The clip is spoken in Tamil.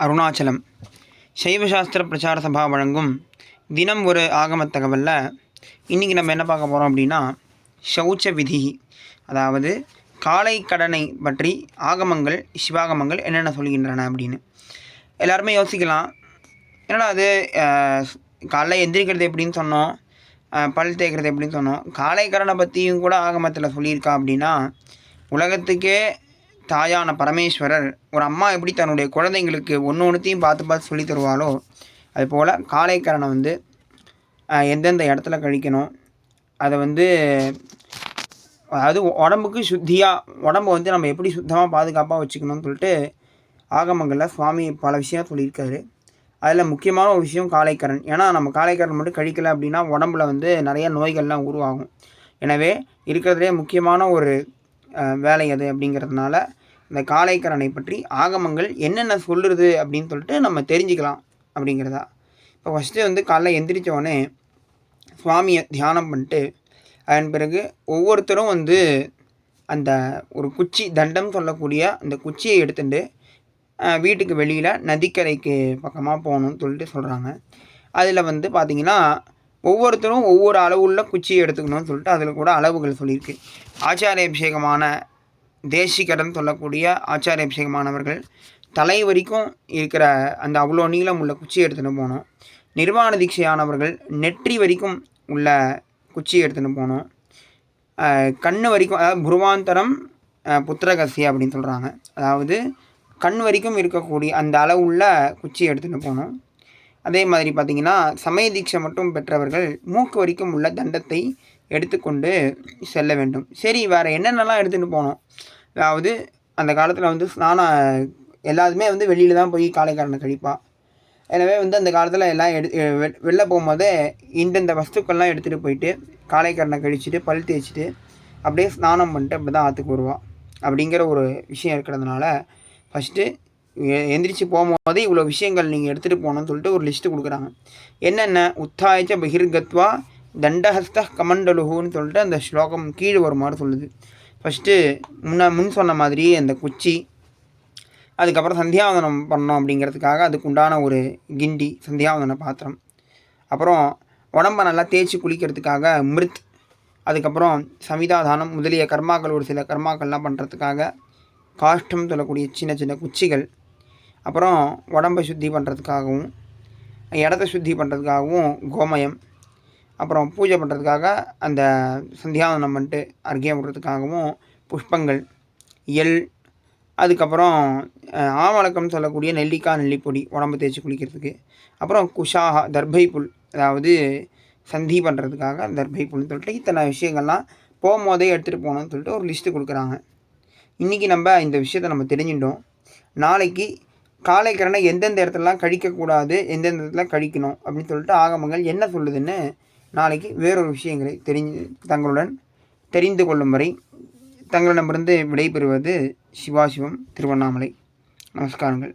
அருணாச்சலம் சைவசாஸ்திர பிரச்சார சபா வழங்கும் தினம் ஒரு ஆகமத் தகவலில் இன்றைக்கி நம்ம என்ன பார்க்க போகிறோம் அப்படின்னா சௌச்ச விதி, அதாவது காலை கடனை பற்றி ஆகமங்கள் சிவாகமங்கள் என்னென்ன சொல்கின்றன அப்படின்னு. எல்லாருமே யோசிக்கலாம், என்னடா அது காலைல எந்திரிக்கிறது எப்படின்னு சொன்னோம், பல் தேய்க்கிறது எப்படின்னு சொன்னோம், காலை கடனை பற்றியும் கூட ஆகமத்தில் சொல்லியிருக்கா அப்படின்னா, உலகத்துக்கே தாயான பரமேஸ்வரர் ஒரு அம்மா எப்படி தன்னுடைய குழந்தைங்களுக்கு ஒன்றுத்தையும் பார்த்து பார்த்து சொல்லி தருவாளோ, அதுபோல் காலைக்கரணை எந்தெந்த இடத்துல கழிக்கணும், அதை அதாவது உடம்புக்கு சுத்தியாக உடம்பை நம்ம எப்படி சுத்தமாக பாதுகாப்பாக வச்சுக்கணும்னு சொல்லிட்டு ஆகமங்களில் சுவாமி பல விஷயம் சொல்லியிருக்காரு. அதில் முக்கியமான ஒரு விஷயம் காலைக்கரண். ஏன்னா நம்ம காலைக்கரண் மட்டும் கழிக்கலை அப்படின்னா உடம்புல நிறைய நோய்கள்லாம் உருவாகும். எனவே இருக்கிறதுலே முக்கியமான ஒரு வேலை அது அப்படிங்கிறதுனால இந்த காலைக்கரணை பற்றி ஆகமங்கள் என்னென்ன சொல்லுறது அப்படின்னு சொல்லிட்டு நம்ம தெரிஞ்சுக்கலாம் அப்படிங்கிறதா. இப்போ ஃபஸ்ட்டு காலைல எந்திரிச்சோடனே சுவாமியை தியானம் பண்ணிட்டு அதன் பிறகு ஒவ்வொருத்தரும் அந்த ஒரு குச்சி தண்டம் சொல்லக்கூடிய அந்த குச்சியை எடுத்துட்டு வீட்டுக்கு வெளியில் நதிக்கரைக்கு பக்கமாக போகணும்னு சொல்லிட்டு சொல்கிறாங்க. அதில் பார்த்திங்கன்னா ஒவ்வொருத்தரும் ஒவ்வொரு அளவுள்ள குச்சியை எடுத்துக்கணும்னு சொல்லிட்டு அதில் கூட அளவுகள் சொல்லியிருக்கு. ஆச்சாரிய அபிஷேகமான தேசிகரன் சொல்லக்கூடிய ஆச்சாரிய அபிஷேகமானவர்கள் தலை வரைக்கும் இருக்கிற அந்த அவ்வளோ நீளம் உள்ள குச்சியை எடுத்துகிட்டு போனோம். நிர்வாண தீட்சையானவர்கள் நெற்றி வரைக்கும் உள்ள குச்சியை எடுத்துகிட்டு போனோம். கண் வரைக்கும், அதாவது புருவாந்தரம் புத்திரகசிய அப்படின்னு சொல்கிறாங்க, அதாவது கண் வரைக்கும் இருக்கக்கூடிய அந்த அளவுள்ள குச்சியை எடுத்துகிட்டு போனோம். அதே மாதிரி பார்த்திங்கன்னா சமய தீட்சை மட்டும் பெற்றவர்கள் மூக்கு வரைக்கும் உள்ள தண்டத்தை எடுத்துக்கொண்டு செல்ல வேண்டும். சரி, வேறு என்னென்னலாம் எடுத்துகிட்டு போனோம்? அதாவது அந்த காலத்தில் ஸ்நானம் எல்லாத்துமே வெளியில் தான் போய் காலைக்கரணை கழிப்பா. எனவே அந்த காலத்தில் எல்லாம் வெளில போகும்போதே இந்தந்த வஸ்துக்கள்லாம் எடுத்துகிட்டு போயிட்டு காலைக்கரணை கழிச்சிட்டு பல் தேய்ச்சிட்டு அப்படியே ஸ்நானம் பண்ணிட்டு அப்படி தான் ஆற்றுக்கு வருவாள். அப்படிங்கிற ஒரு விஷயம் இருக்கிறதுனால ஃபஸ்ட்டு எந்திரிச்சு போகும்போதே இவ்வளோ விஷயங்கள் நீங்கள் எடுத்துகிட்டு போகணும்னு சொல்லிட்டு ஒரு லிஸ்ட்டு கொடுக்குறாங்க. என்னென்ன உத்தாய்ச்ச பகிர்கத்வா தண்டஹஸ்த கமண்டலுகுன்னு சொல்லிட்டு அந்த ஸ்லோகம் கீழே ஒரு மாதிரி சொல்லுது. ஃபஸ்ட்டு முன் சொன்ன மாதிரி அந்த குச்சி, அதுக்கப்புறம் சந்தியாவந்தனம் பண்ணோம் அப்படிங்கிறதுக்காக அதுக்கு உண்டான ஒரு கிண்டி சந்தியாவந்தன பாத்திரம், அப்புறம் உடம்பை நல்லா தேய்ச்சி குளிக்கிறதுக்காக மிருத், அதுக்கப்புறம் சமிதாதானம் முதலிய கர்மாக்கள் ஒரு சில கர்மாக்கள்லாம் பண்ணுறதுக்காக காஷ்டம் சொல்லக்கூடிய சின்ன சின்ன குச்சிகள், அப்புறம் உடம்பை சுத்தி பண்ணுறதுக்காகவும் இடத்த சுத்தி பண்ணுறதுக்காகவும் கோமயம், அப்புறம் பூஜை பண்ணுறதுக்காக அந்த சந்தியாவந்தனம் பண்ணிட்டு அர்க்கியம் விடுறதுக்காகவும் புஷ்பங்கள், எள், அதுக்கப்புறம் ஆமலக்கம் சொல்லக்கூடிய நெல்லிக்காய் நெல்லிப்பொடி உடம்பு தேய்ச்சி குளிக்கிறதுக்கு, அப்புறம் குஷாகா தர்பை புல், அதாவது சந்தி பண்ணுறதுக்காக தர்பை புல்னு சொல்லிட்டு இத்தனை விஷயங்கள்லாம் போகும்போதே எடுத்துகிட்டு போகணும்னு சொல்லிட்டு ஒரு லிஸ்ட்டு கொடுக்குறாங்க. இன்றைக்கி நம்ம இந்த விஷயத்தை நம்ம தெரிஞ்சுட்டோம். நாளைக்கு காலைக்கரணை எந்தெந்த இடத்துலலாம் கழிக்கக்கூடாது, எந்தெந்த இடத்துல கழிக்கணும் அப்படின்னு சொல்லிட்டு ஆகமங்கள் என்ன சொல்லுதுன்னு நாளைக்கு வேறொரு விஷயங்களை தங்களுடன் தெரிந்து கொள்ளும் வரை தங்களிடமிருந்து விடைபெறுவது சிவாசிவம், திருவண்ணாமலை. நமஸ்காரங்கள்.